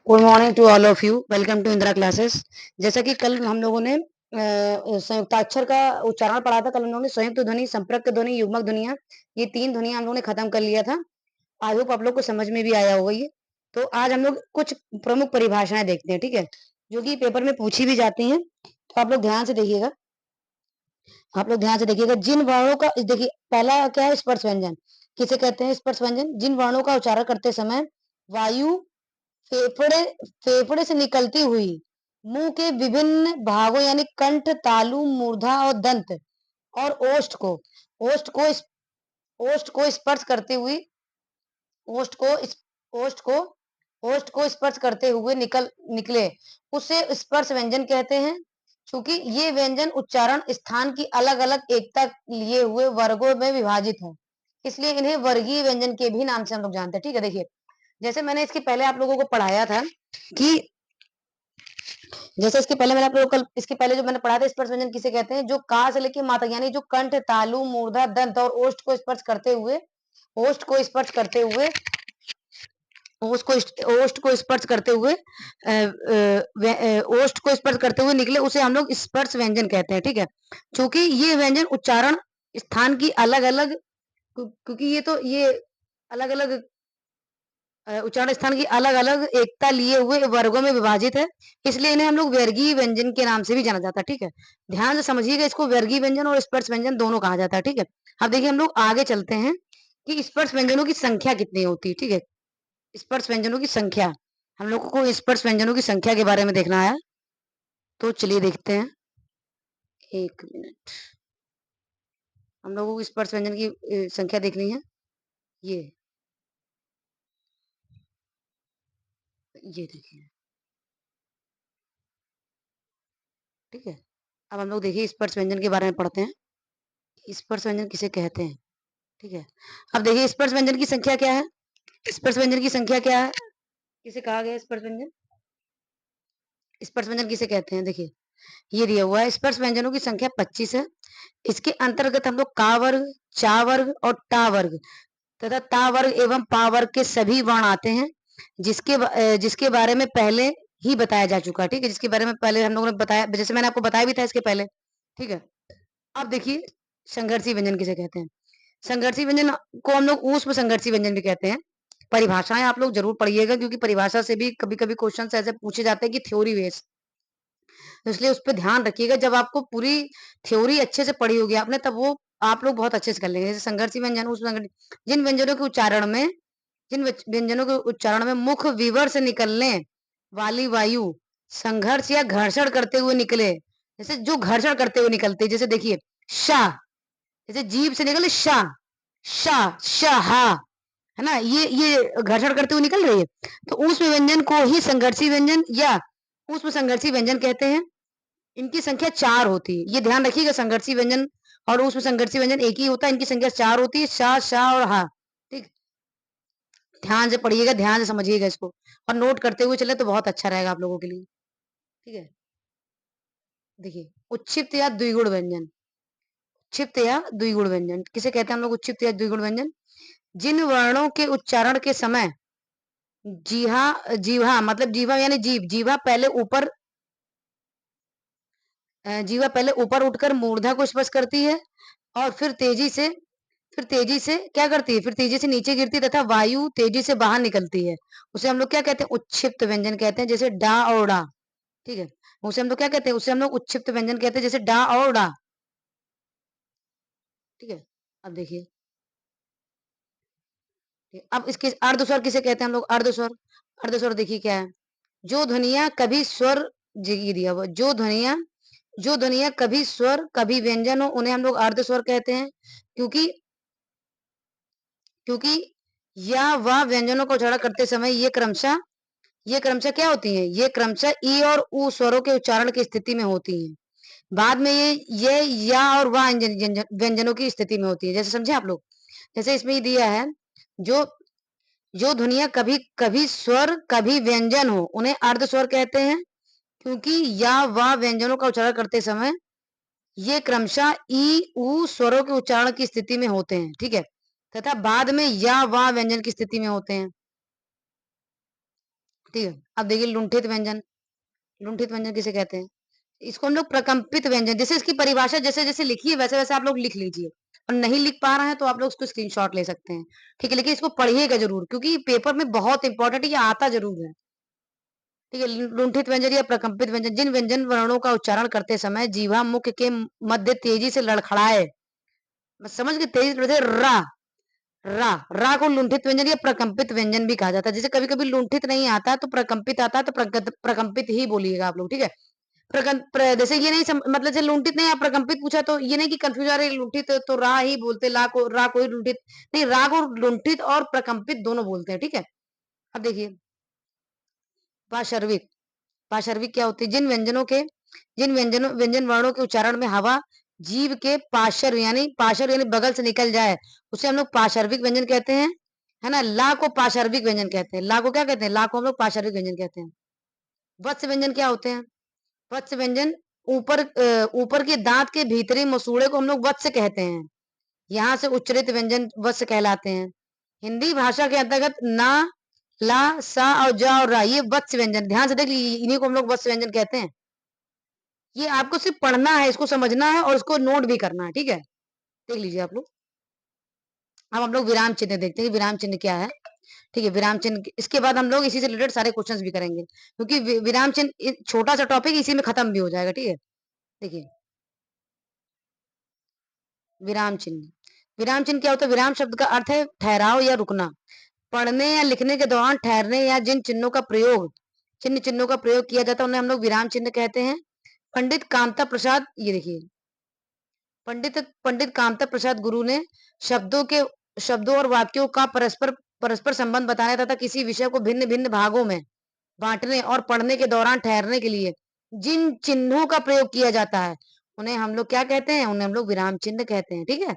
Good morning to all of you. Welcome to Indira classes. जैसा कि कल हम लोगों ने संयुक्ताक्षर का उच्चारण पढ़ा था। कल हम लोगों ने संयुक्त ध्वनि, संपृक्त ध्वनि, युग्मक ध्वनियां, ये तीन ध्वनियां हम लोगों ने खत्म कर लिया था। आई होप आप लोग को समझ में भी आया होगा ये। तो आज हम लोग कुछ प्रमुख परिभाषाएं देखते हैं, ठीक है, जो कि पेपर में पूछी भी जाती हैं। तो आप लोग ध्यान से देखिएगा। जिन वर्णों का, देखिए पहला क्या है, स्पर्श व्यंजन। किसे कहते हैं स्पर्श व्यंजन? जिन वर्णों का उच्चारण करते समय वायु फेफड़े फेफड़े से निकलती हुई मुंह के विभिन्न भागों यानी कंठ, तालु, मूर्धा और दंत और ओष्ठ को ओष्ठ को स्पर्श करते हुए ओष्ठ को इस ओष्ठ को ओष्ठ को स्पर्श करते हुए निकले उसे स्पर्श व्यंजन कहते हैं। क्योंकि ये व्यंजन उच्चारण स्थान की अलग अलग एकता लिए हुए वर्गों में विभाजित है, इसलिए इन्हें वर्गीय व्यंजन के भी नाम से हम लोग जानते हैं। ठीक है, देखिए जैसे मैंने इसके पहले आप लोगों को पढ़ाया था कि जैसे इसके पहले मैंने आप लोगों को कल इसके पहले जो मैंने पढ़ा था, स्पर्श व्यंजन किसे कहते हैं? जो का से लेके माता यानी जो कंठ, तालु, मूर्धा, दंत और ओष्ठ को स्पर्श करते हुए ओष्ठ को स्पर्श करते हुए ओष्ठ को स्पर्श करते हुए ओष्ठ को स्पर्श करते हुए निकले उसे हम लोग स्पर्श व्यंजन कहते हैं। ठीक है, क्योंकि ये व्यंजन उच्चारण स्थान की अलग अलग क्योंकि ये अलग अलग उच्चारण स्थान की अलग अलग एकता लिए हुए वर्गों में विभाजित है, इसलिए इन्हें हम लोग वर्गीय व्यंजन के नाम से भी जाना जाता है। ठीक है, ध्यान से समझिएगा, इसको वर्गीय व्यंजन और स्पर्श व्यंजन दोनों कहा जाता है। ठीक है, अब देखिए हम लोग आगे चलते हैं कि स्पर्श व्यंजनों की संख्या कितनी होती है। ठीक है, स्पर्श व्यंजनों की संख्या, हम लोगों को स्पर्श व्यंजनों की संख्या के बारे में देखना है। तो चलिए देखते हैं, एक मिनट। हम लोगों को स्पर्श व्यंजन की संख्या देखनी है। ये ये देखिए, ठीक है। अब हम लोग देखिए स्पर्श व्यंजन के बारे में पढ़ते हैं। स्पर्श व्यंजन किसे कहते हैं? ठीक है, अब देखिए स्पर्श व्यंजन की संख्या क्या है? स्पर्श व्यंजन की संख्या क्या है? किसे कहा गया स्पर्श व्यंजन? स्पर्श व्यंजन किसे कहते हैं? देखिए ये दिया हुआ है, स्पर्श व्यंजनों की संख्या 25 है। इसके अंतर्गत हम लोग का वर्ग, चा वर्ग और टा वर्ग तथा ता वर्ग एवं पा वर्ग के सभी वर्ण आते हैं, जिसके बारे में पहले ही बताया जा चुका है। ठीक है, जिसके बारे में पहले हम लोगों ने बताया, जैसे मैंने आपको बताया भी था इसके पहले। ठीक है, अब देखिए संघर्षी व्यंजन किसे कहते हैं? संघर्षी व्यंजन को हम लोग ऊष्म संघर्षी व्यंजन भी कहते हैं। परिभाषाएं आप लोग जरूर पढ़िएगा, क्योंकि परिभाषा से भी कभी कभी क्वेश्चन ऐसे पूछे जाते हैं कि थ्योरी बेस, तो इसलिए उस पर ध्यान रखिएगा। जब आपको पूरी थ्योरी अच्छे से पढ़ी होगी आपने, तब वो आप लोग बहुत अच्छे से कर लेंगे। जैसे संघर्षी व्यंजन, जिन व्यंजनों के उच्चारण में मुख विवर से निकलने वाली वायु संघर्ष या घर्षण करते हुए निकले, जैसे जो घर्षण करते हुए निकलते, जैसे देखिए शाह, जैसे जीभ से निकले शाह, शाह शाह, है ना, ये घर्षण करते हुए निकल रही है। तो ऊष्म व्यंजन को ही संघर्षी व्यंजन या ऊष्म संघर्षी व्यंजन कहते हैं। इनकी संख्या 4 होती है, ये ध्यान रखिएगा। संघर्षी व्यंजन और ऊष्म संघर्षी व्यंजन एक ही होता है, इनकी संख्या 4 होती है, शाह, शाह और हा। ठीक, ध्यान से पढ़िएगा, ध्यान से समझिएगा इसको, और नोट करते हुए चले तो बहुत अच्छा रहेगा आप लोगों के लिए। ठीक है, देखिए उच्छिप्त या द्विगुण व्यंजन। क्षिप्त या द्विगुण व्यंजन किसे कहते हैं हम लोग? उच्छिप्त या द्विगुण व्यंजन, जिन वर्णों के उच्चारण के समय जीहा जीवा मतलब जीवा यानी जीवा पहले ऊपर जीवा पहले ऊपर उठकर मूर्धा को स्पर्श करती है और फिर तेजी से क्या करती है? फिर तेजी से नीचे गिरती तथा वायु तेजी से बाहर निकलती है। उसे हम लोग क्या कहते हैं? उच्छिप्त व्यंजन कहते हैं, जैसे डा और डा। ठीक है, उसे हम लोग क्या कहते हैं? उसे हम लोग उच्छिप्त व्यंजन कहते हैं, जैसे डा और डा। ठीक है, अब देखिए, अब इसके अर्धस्वर किसे कहते हैं हम लोग? अर्धस्वर, अर्धस्वर देखिए क्या है? जो ध्वनिया कभी स्वर, जी दिया हुआ, जो ध्वनिया कभी स्वर कभी व्यंजन हो, उन्हें हम लोग अर्धस्वर कहते हैं। क्योंकि क्योंकि या वह व्यंजनों को उच्चारण करते समय ये क्रमशः क्या होती हैं? ये क्रमशः ई और ऊ स्वरों के उच्चारण की स्थिति में होती हैं। बाद में ये या और वाह व्यंजनों की स्थिति में होती है। जैसे समझे आप लोग? जैसे इसमें ये दिया है, जो जो ध्वनिया कभी कभी स्वर कभी व्यंजन हो, उन्हें अर्ध स्वर कहते हैं। क्योंकि या वाह व्यंजनों का उच्चारण करते समय ये क्रमशः ई ऊ स्वरों के उच्चारण की स्थिति में होते हैं। ठीक है, तथा बाद में या वाह व्यंजन की स्थिति में होते हैं। ठीक है। अब देखिए लुंठित व्यंजन किसे कहते हैं? इसको हम लोग प्रकंपित व्यंजन, जैसे इसकी परिभाषा जैसे-जैसे लिखी है वैसे-वैसे आप लोग लिख लीजिए और नहीं लिख पा रहे हैं तो आप लोग उसको स्क्रीनशॉट ले सकते हैं। ठीक है, लेकिन इसको पढ़िएगा ज़रूर क्योंकि पेपर में बहुत इंपॉर्टेंट है, ये आता ज़रूर है। ठीक है, लुंठित व्यंजन या प्रकंपित व्यंजन, जिन व्यंजन वर्णों का उच्चारण करते समय जीवा मुख के मध्य तेजी से लड़खड़ाए। मैं समझ गए, तेजी से रा रा रा को लुंठित व्यंजन या प्रकंपित व्यंजन भी कहा जाता है। जैसे कभी-कभी लुंठित नहीं आता है तो प्रकंपित आता है तो प्रकंपित ही बोलिएगा आप लोग, ठीक है? जैसे ये नहीं मतलब जैसे लुंठित नहीं, आप प्रकंपित पूछा तो ये नहीं कि कंफ्यूज आ रही है, लुंठित तो रा ही बोलते, रा को ही लुंठित नहीं, रा को लुंठित और प्रकंपित दोनों बोलते हैं, ठीक है? अब देखिए पाशर्विक, पाशर्विक क्या होती है? जिन व्यंजन वर्णों के उच्चारण में हवा जीभ के पाशर यानी बगल से निकल जाए, उसे हम लोग पाशर्विक व्यंजन कहते हैं, है ना? ला को पाशर्विक व्यंजन कहते हैं। ला को क्या कहते हैं? ला को हम लोग पाशर्विक व्यंजन कहते हैं। वत्स व्यंजन क्या होते हैं? वत्स व्यंजन ऊपर के दांत के भीतरी मसूड़े को हम लोग वत्स कहते हैं। यहाँ से उच्चरित व्यंजन वत्स कहलाते हैं। हिंदी भाषा के अंतर्गत ना, ला, सा और जा और रा ये वत्स व्यंजन, ध्यान से देख लीजिए, इन्हीं को हम लोग वत्स व्यंजन कहते हैं। ये आपको सिर्फ पढ़ना है, इसको समझना है और इसको नोट भी करना है, ठीक है? देख लीजिए आप लोग। अब हम लोग विराम चिन्ह देखते हैं कि विराम चिन्ह क्या है। ठीक है, विराम चिन्ह इसके बाद हम लोग इसी से रिलेटेड सारे क्वेश्चंस भी करेंगे क्योंकि विराम चिन्ह छोटा सा टॉपिक इसी में खत्म भी हो जाएगा, ठीक है? देखिए विराम चिन्ह, विराम चिन्ह क्या होता है? विराम शब्द का अर्थ है ठहराव या रुकना। पढ़ने या लिखने के दौरान ठहरने या जिन चिन्हों का प्रयोग किया जाता है उन्हें हम लोग विराम चिन्ह कहते हैं। पंडित कामता प्रसाद, ये देखिए पंडित पंडित कामता प्रसाद गुरु ने शब्दों और वाक्यों का परस्पर परस्पर संबंध बताने तथा किसी विषय को भिन्न भिन्न भागों में बांटने और पढ़ने के दौरान ठहरने के लिए जिन चिन्हों का प्रयोग किया जाता है उन्हें हम लोग क्या कहते हैं? उन्हें हम लोग विराम चिन्ह कहते हैं, ठीक है?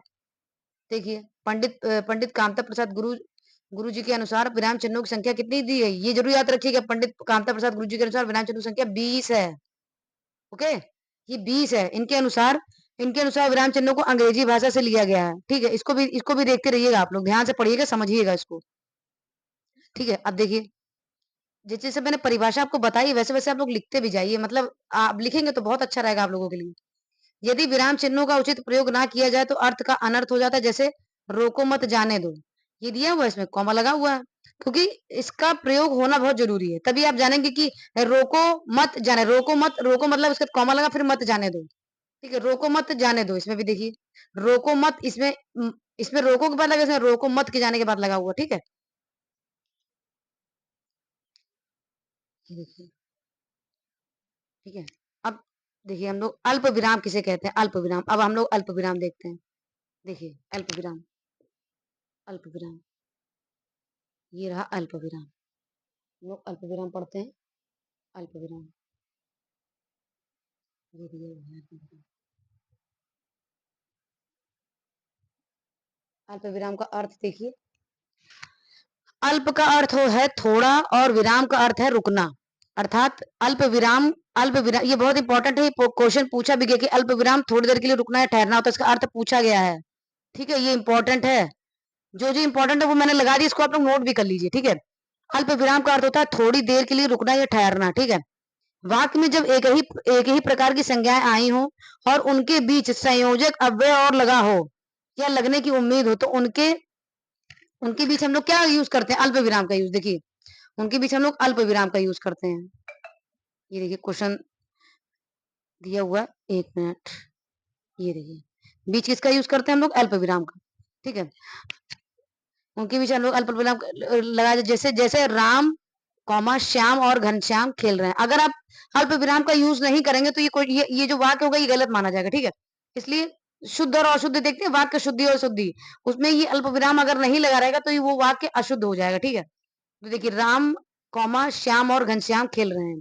देखिए पंडित कामता प्रसाद गुरु जी के अनुसार विराम चिन्हों की संख्या कितनी दी है? ये जरूर याद रखिएगा, पंडित कामता प्रसाद गुरु जी के अनुसार विराम चिन्हों की संख्या 20 है। ओके, ये 20 है। इनके अनुसार विराम चिन्हों को अंग्रेजी भाषा से लिया गया है, ठीक है? इसको भी देखते रहिएगा, आप लोग ध्यान से पढ़िएगा, समझिएगा इसको, ठीक है? अब देखिए जिस जैसे मैंने परिभाषा आपको बताई वैसे वैसे आप लोग लिखते भी जाइए, मतलब आप लिखेंगे तो बहुत अच्छा रहेगा आप लोगों के लिए। यदि विराम चिन्हों का उचित प्रयोग ना किया जाए तो अर्थ का अनर्थ हो जाता है, जैसे रोको मत जाने दो, ये दिया हुआ है, इसमें कॉमा लगा हुआ है क्योंकि इसका प्रयोग होना बहुत जरूरी है, तभी आप जानेंगे कि रोको मतलब उसके कॉमा लगा फिर मत जाने दो, ठीक है? रोको मत जाने दो, इसमें भी देखिए रोको मत, इसमें रोको के बाद लगा, इसमें रोको मत के जाने के बाद लगा हुआ, ठीक है? ये देखिए, ठीक है। अब देखिए हम लोग अल्प विराम किसे कहते हैं? अल्प विराम। अब हम लोग अल्प विराम देखते हैं। देखिए अल्प विराम, अल्प विराम, ये रहा अल्प विराम। हम लोग अल्प विराम पढ़ते हैं। अल्प विराम, ये दिया हुआ है अल्प विराम। अल्प विराम का अर्थ देखिए, अल्प का अर्थ है थोड़ा और विराम का अर्थ है रुकना, अर्थात अल्प विराम ये बहुत इंपॉर्टेंट है, क्वेश्चन पूछा भी गया कि अल्प विराम थोड़ी देर के लिए रुकना है, ठहरना होता है, इसका अर्थ पूछा गया है, ठीक है? ये इंपॉर्टेंट है, जो जो इंपॉर्टेंट है वो मैंने लगा दी, इसको आप लोग नोट भी कर लीजिए, ठीक है? अल्प विराम का अर्थ होता है थोड़ी देर के लिए रुकना या ठहरना, ठीक है? वाक्य में जब एक ही प्रकार की संज्ञाएं आई हो और उनके बीच संयोजक अव्यय और लगा हो या लगने की उम्मीद हो तो उनके उनके बीच हम लोग क्या यूज करते हैं? अल्प विराम का यूज। देखिए उनके बीच हम लोग अल्प विराम का यूज करते हैं। ये देखिए क्वेश्चन दिया हुआ है, 1 मिनट, ये देखिए बीच किसका यूज करते हैं हम लोग? अल्प विराम का, ठीक है? उनके बीच हम लोग अल्प विराम लगा, जैसे जैसे राम कौमा श्याम और घनश्याम खेल रहे हैं। अगर आप अल्प विराम का यूज नहीं करेंगे तो ये जो वाक्य होगा ये गलत माना जाएगा, ठीक है? इसलिए शुद्ध और अशुद्ध देखते हैं, वाक्य शुद्धि और शुद्धि, उसमें ये अल्प विराम अगर नहीं लगा रहेगा तो ये वो वाक्य अशुद्ध हो जाएगा, ठीक है? तो देखिए राम कौमा श्याम और घनश्याम खेल रहे हैं।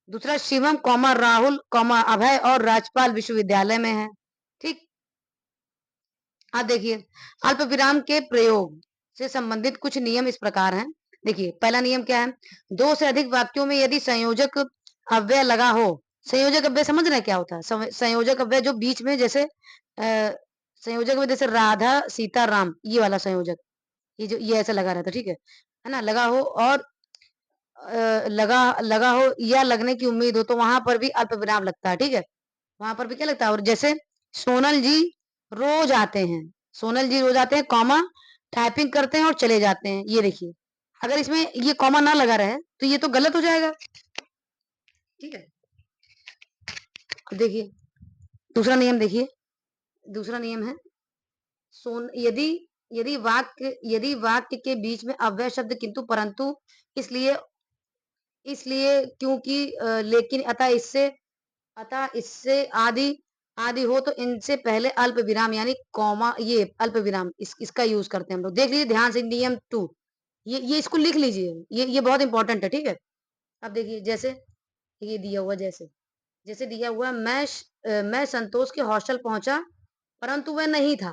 दूसरा शिवम कौमा राहुल कौमा अभय और राजपाल विश्वविद्यालय में है, ठीक? अब देखिए अल्प विराम के प्रयोग से संबंधित कुछ नियम इस प्रकार हैं। देखिए पहला नियम क्या है? दो से अधिक वाक्यों में यदि संयोजक अव्यय लगा हो, संयोजक अव्यय समझ रहे हैं क्या होता है? संयोजक अव्यय जो बीच में जैसे संयोजक में जैसे राधा सीता राम, ये वाला संयोजक, ये जो ये ऐसा लगा रहता है, ठीक है ना? लगा हो लगा लगा हो या लगने की उम्मीद हो तो वहां पर भी अल्प विराम लगता है, ठीक है। वहां पर भी क्या लगता है, और जैसे सोनल जी रोज आते हैं, सोनल जी रोज आते हैं, कॉमा टाइपिंग करते हैं और चले जाते हैं, ये देखिए। अगर इसमें ये कॉमा ना लगा रहे तो ये तो गलत हो जाएगा, ठीक है। अब देखिए दूसरा नियम, देखिए दूसरा नियम है सोन यदि यदि वाक्य के बीच में अव्यय शब्द किंतु परंतु इसलिए इसलिए क्योंकि लेकिन अतः इससे आदि आदि हो तो इनसे पहले अल्प विराम यानी कॉमा, ये अल्प विराम इसका यूज करते हैं हम लोग। देख लीजिए ध्यान से नियम 2, ये इसको लिख लीजिए, ये बहुत इंपॉर्टेंट है, ठीक है। अब देखिए जैसे ये दिया हुआ, जैसे दिया हुआ, मैं संतोष के हॉस्टल पहुंचा परंतु वह नहीं था।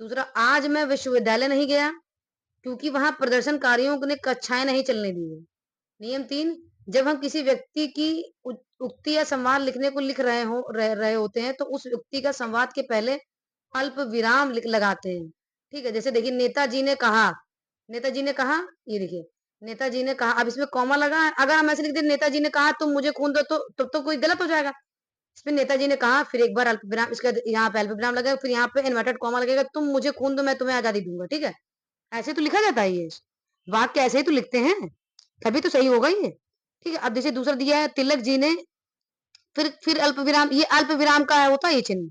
दूसरा, आज मैं विश्वविद्यालय नहीं गया क्योंकि वहां प्रदर्शनकारियों ने कक्षाएं नहीं चलने दी है। नियम 3, जब हम किसी व्यक्ति की उक्ति या संवाद लिखने को लिख रहे होते हैं तो उस उक्ति का संवाद के पहले अल्प विराम लगाते हैं, ठीक है। जैसे देखिए नेताजी ने कहा, ये देखिए नेताजी ने कहा, अब इसमें कॉमा लगा है। अगर हम ऐसे लिख दे नेताजी ने कहा तुम मुझे खून दो तो तब तो कोई गलत हो जाएगा। इसमें नेताजी ने कहा, फिर एक बार अल्प विराम, इसका यहाँ पे अल्प विराम लगेगा, फिर यहाँ पे इन्वर्टेड कॉमा लगेगा, तुम मुझे खून दो मैं तुम्हें आजादी दूंगा, ठीक है। ऐसे तो लिखा जाता है, ये वाक्य ऐसे ही तो लिखते हैं, तभी तो सही होगा ये, ठीक है। अब जैसे दूसरा दिया है, तिलक जी ने, फिर अल्प विराम, ये अल्प विराम का है, होता है ये चिन्ह,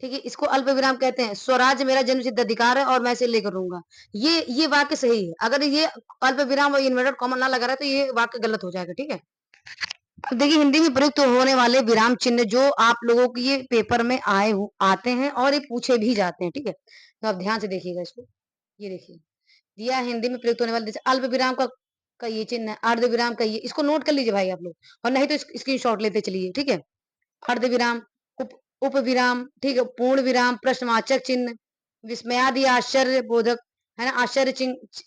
ठीक है। इसको अल्प विराम कहते हैं। स्वराज मेरा जन्म सिद्ध अधिकार है और मैं इसे लेकर रहूंगा, ये वाक्य सही है। अगर ये अल्प विराम और इन्वर्टेड कॉमा ना लगा रहा है तो ये वाक्य गलत हो जाएगा, ठीक है। अब देखिए हिंदी में प्रयुक्त होने वाले विराम चिन्ह जो आप लोगों के ये पेपर में आते हैं और ये पूछे भी जाते हैं, ठीक है। तो आप ध्यान से देखिएगा इसको, ये देखिए दिया हिंदी में प्रयुक्त होने वाले, जैसे अल्प विराम का ये चिन्ह है, अर्ध विराम का ये, इसको नोट कर लीजिए भाई आप लोग, और नहीं तो स्क्रीनशॉट लेते चलिए, ठीक है। अर्ध विराम, उप उप विराम, ठीक है, पूर्ण विराम, प्रश्नवाचक चिन्ह, विस्मयादि आश्चर्य बोधक, है ना,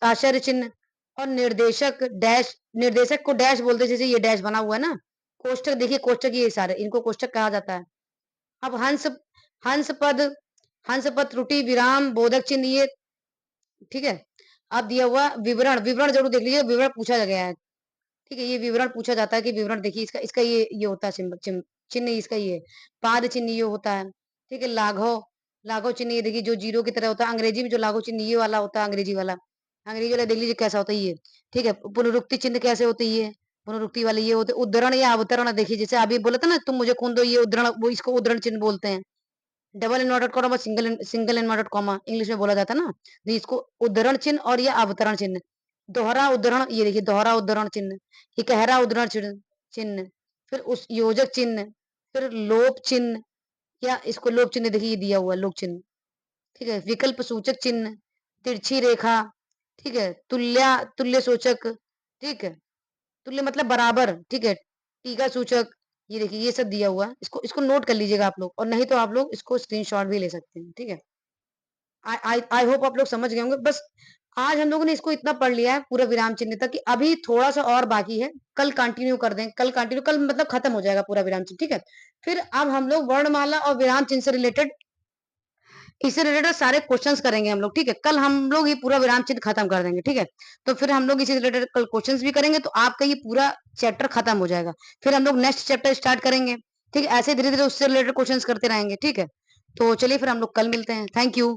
आश्चर्य चिन्ह, और निर्देशक को डैश बोलते, जैसे ये डैश बना हुआ है ना, कोष्टक, देखिए कोष्टक, ये सारे इनको कोष्टक कहा जाता है। अब हंस पद हंस पद त्रुटि विराम बोधक चिन्ह, ये ठीक है। अब दिया हुआ विवरण जरूर देख लीजिए, विवरण पूछा गया है, ठीक है। ये विवरण पूछा जाता है कि विवरण देखिए, इसका इसका ये होता है चिन्ह इसका ये पाद चिन्ह ये होता है, ठीक है। लाघव लाघव चिन्ह, ये देखिए जो जीरो की तरह होता है, अंग्रेजी में जो लाघव चिन्ह ये वाला होता है, अंग्रेजी वाला देख लीजिए कैसा होता है ये, ठीक है। पुनरुक्ति चिन्ह कैसे होती है, पुनरुक्ति वाले ये होते, उद्धरण या अवतरण, देखिए जैसे अभी बोला था ना तुम मुझे खून दो, ये उद्धरण, वो इसको उद्धरण चिन्ह बोलते हैं। Double inverted comma, single inverted comma English में बोला जाता है ना, तो इसको उद्धरण चिन्ह और ये अवतरण चिन्ह। दोहरा उद्धरण, ये देखिए दोहरा उद्धरण चिन्ह, इकहरा उद्धरण चिन्ह, फिर उस योजक चिन्ह, फिर लोप चिन्ह, या इसको लोप चिन्ह, देखिए ये दिया हुआ लोप चिन्ह, ठीक है। विकल्प सूचक चिन्ह, तिरछी रेखा, ठीक है, तुल्य सूचक, ठीक है, तुल्य मतलब बराबर, ठीक है, टीका सूचक, ये देखिए ये सब दिया हुआ है। इसको इसको नोट कर लीजिएगा आप लोग, और नहीं तो आप लोग इसको स्क्रीनशॉट भी ले सकते हैं, ठीक है। आई होप आप लोग समझ गए होंगे। बस आज हम लोगों ने इसको इतना पढ़ लिया है पूरा विराम चिन्ह तक, कि अभी थोड़ा सा और बाकी है, कल कंटिन्यू कर दें, कल मतलब खत्म हो जाएगा पूरा विराम चिन्ह, ठीक है। फिर अब हम लोग वर्णमाला और विराम चिन्ह से रिलेटेड, इससे रिलेटेड सारे क्वेश्चंस करेंगे हम लोग, ठीक है। कल हम लोग ये पूरा विराम चिन्ह खत्म कर देंगे, ठीक है। तो फिर हम लोग इसी रिलेटेड कल क्वेश्चंस भी करेंगे, तो आपका ये पूरा चैप्टर खत्म हो जाएगा। फिर हम लोग नेक्स्ट चैप्टर स्टार्ट करेंगे, ठीक है। ऐसे धीरे धीरे उससे रिलेटेड क्वेश्चंस करते रहेंगे, ठीक है। तो चलिए फिर हम लोग कल मिलते हैं, थैंक यू।